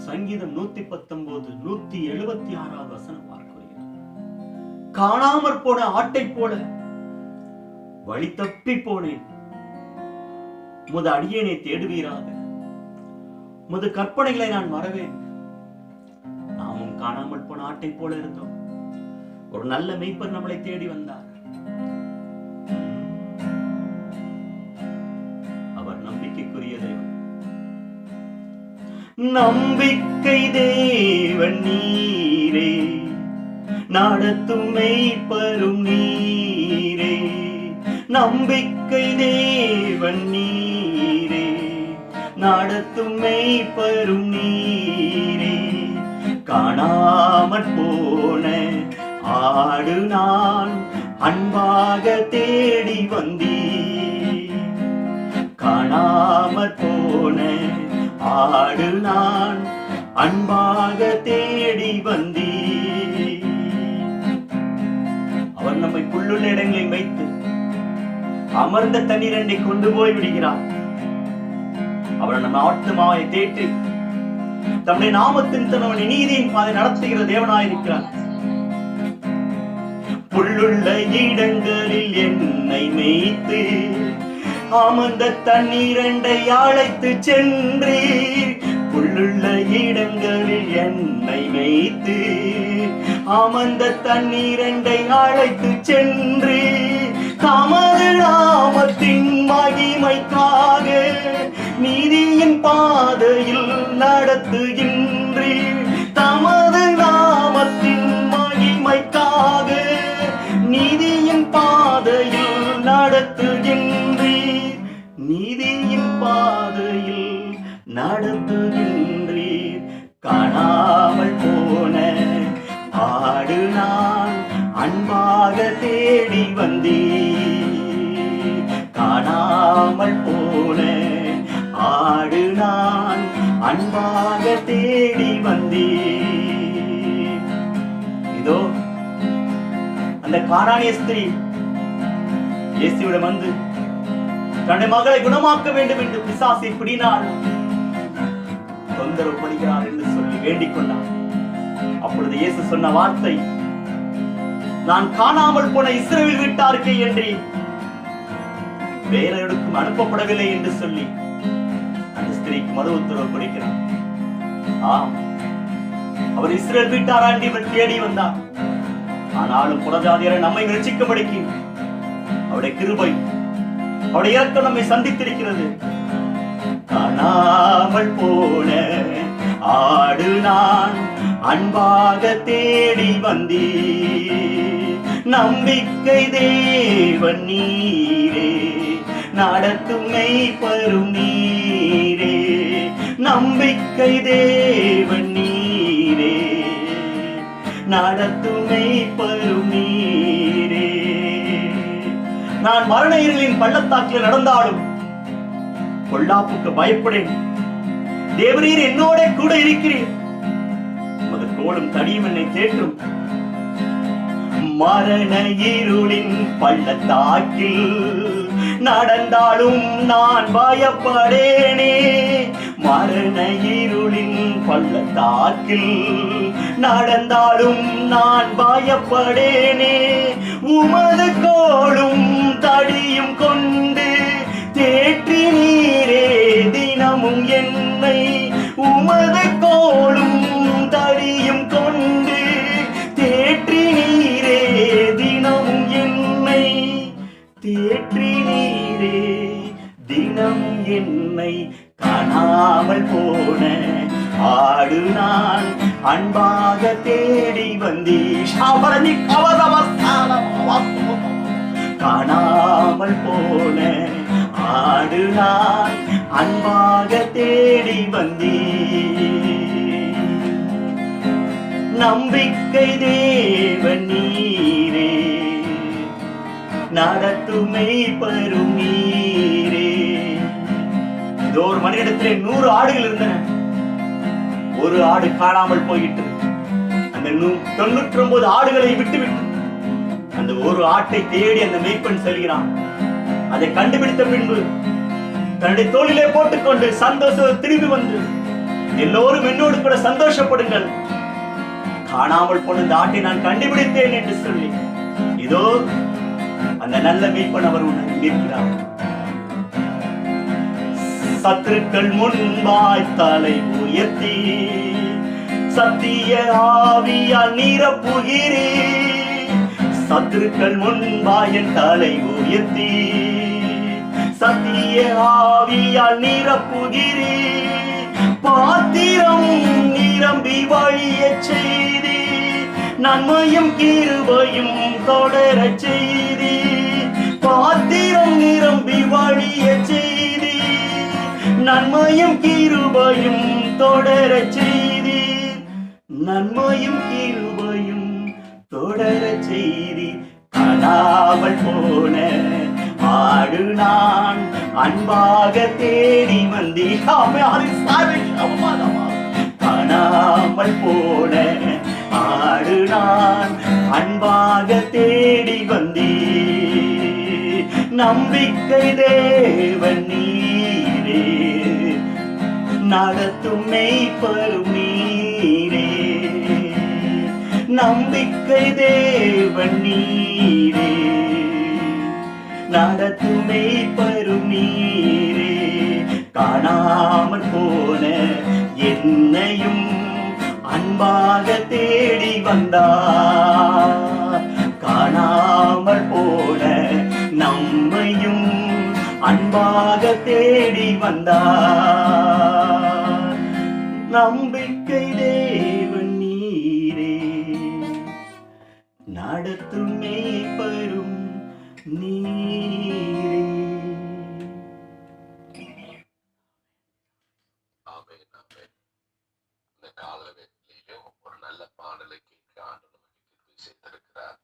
சங்கீதம் 119 176 வசனம் பார்க்கிறீர்கள். காணாமற் போன ஆட்டை போல வழி தப்பி போனேன், உமது அடியேனை தேடுவீராக, உமது கற்பனைகளை நான் மறவேன். நாமும் காணாமல் போன ஆட்டை போல இருந்தோம். ஒரு நல்ல மெய்ப்பர் நம்மளை தேடி வந்தார். அவர் நம்பிக்கைக்குரிய தேவன். நம்பிக்கை தேவன் நீரே, நடத்தும் மெய்ப்பரும் நீரே. நம்பிக்கை தேவன் நீரே, நடத்தும் மெய்ப்பரும் நீரே. காணாமற் போன ஆடு நான் அன்பாக தேடி வந்தீர். காணாமற் போன ஆடு நான் அன்பாக தேடி வந்தீர். அவர் நம்மை புல்லுள்ள இடங்களில் வைத்து அமர்ந்த தண்ணீரண்டை கொண்டு போய் விடுகிறார். அவர் நம்ம ஆத்மாவை தேற்றி தம்முடைய நாமத்தின் தன்னுடைய நீதியின் பாதை நடத்துகிற தேவனாயிருக்கிறார். புல்லுள்ள இடங்களில் என்னை மேய்த்து அமர்ந்த தண்ணீரண்டை அழைத்து சென்றீர். புல்லுள்ள இடங்களில் என்னை மேய்த்து அமர்ந்த தண்ணீரண்டை அழைத்து சென்றீர். தமது நாமத்தின் மகிமைக்காக நீதியின் பாதையில் நடத்துகின்றீர். தமது நாமத்தின் மகிமைக்காக நீதியின் பாதையில் நடத்துகின்றீர். நீதியின் பாதையில் நடத்துகின்றீர். காணாமல் போன ஆடு நான் அன்பாக தேடி வந்தீர். காணாமல் போன ஆடு நான் அன்பாக தேடி வந்தீர். இதோ அந்த கானானிய ஸ்திரீ இயேசுவிடம் வந்து தன்னுடைய மகளை குணமாக்க வேண்டும் என்று பிசாசை பிடினாள், தொந்தரவு படுகிறார் என்று சொல்லி வேண்டிக் கொண்டார். அப்பொழுது இயேசு சொன்ன வார்த்தை, நான் காணாமல் போன இஸ்ரவேல் வீட்டாருக்கு என்று வேற இடத்துக்கும் அனுப்பப்படவில்லை என்று சொல்லி அந்த ஸ்திரீக்கு மறு உத்தரவு கொடுக்கிறார். ஆம், அவர் இஸ்ரவேல் வீட்டாராண்டி இவர் தேடி வந்தார். ஆனாலும் புறஜாதியரை நம்மை ரட்சிக்கும்படிக்கு அவருடைய கிருபை, அவருடைய இரக்கம் நம்மை சந்தித்திருக்கிறது. காணாமல் போன ஆடு நான் அன்பாக தேடி வந்தீர். நம்பிக்கை தேவன் நீரே, நடத்தும் மெய்ப்பரும் நீரே. நம்பிக்கை தேவன் நீரே, நடத்தும் மெய்ப்பரும் நீரே. நான் மரண இருளின் பள்ளத்தாக்கில் நடந்தாலும் பொல்லாப்புக்கு பயப்படேன். தேவரீர் என்னோட கூட இருக்கிறீர், உமது கோலும் தடியும் என்னை தேற்றும். மரண இருளின் பள்ளத்தாக்கில் நடந்தாலும் நான் பயப்படேனே. மரண இருளின் பள்ளத்தாக்கில் நடந்தாலும் நான் பயப்படேனே. உமது கோலும் தடியும் கொண்டு தேற்றி நீரே தினமும் என்னை. உமது கோலும் தடியும் கொண்டு தேற்றி நீரே தினமும் என்னை. தேற்றி நீரே தினமும் என்னை. காணாமல் போன ஆடு நான் அன்பாக தேடி வந்தீர். காணாமல் போன ஆடு நான் அன்பாக தேடி வந்தீர். நம்பிக்கை தேவன் நீரே, நடத்தும் மெய்ப்பரும் நீரே. இதோ ஒரு மனிதனிடத்திலே 100 ஆடுகள் இருந்தன. ஒரு ஆடு காணாமல் போயிட்டு அந்த 99 ஆடுகளை விட்டுவிட்டு அந்த ஒரு ஆட்டை தேடி அந்த மெய்ப்பெண் செல்கிறான். அதை கண்டுபிடித்த பின்பு தன்னுடைய தோளிலே போட்டுக்கொண்டு சந்தோஷம் திரும்பி வந்து எல்லோரும் என்னோடு கூட சந்தோஷப்படுங்கள், காணாமல் போன இந்த ஆட்டை நான் கண்டுபிடித்தேன் என்று சொல்லி இதோ அந்த நல்ல மேய்ப்பன் அவர் நிற்கிறார். சத்துருக்கள் முன்பாய் தலை உயர்த்தி சத்திய ஆவியால் நிரப்புகிறே. சத்துருக்கள் முன்பாய் என் தலை உயர்த்தி சத்திய ஆவியால் நிரப்புகிறே. பாத்திரம் நிரம்பி வழிய செய்தி நன்மையும் கிருபையும் தொடர செய்தி. பாத்திரம் நிரம்பி வழிய செய்தி நன்மையும் கிருபையும் தொடர செய்தி. நன்மையும் கிருபையும் தொடர செய்தி. காணாமல் போன ஆடு நான் அன்பாக தேடி வந்தி. காணாமல் போன ஆடு நான் அன்பாக தேடி வந்தி. நம்பிக்கை தேவன் நீரே, நடத்தும் மெய்ப்பரும் நீரே. நம்பிக்கை தேவன் நீரே, நடத்தும் மெய்ப்பரும் நீரே. காணாமல் போன என்னையும் அன்பாக தேடி வந்தார். காணாமல் போன நம்மையும் அன்பாக தேடி வந்தார். நம்பிக்கை தேவன் நீரே, நடத்தும் மேய்ப்பரும் நீரே. இந்த காலவெளியிலும் ஒரு நல்ல பாடலை கேட்க ஆண்டவர் நமக்கு கிருபை செய்திருக்கிறார்.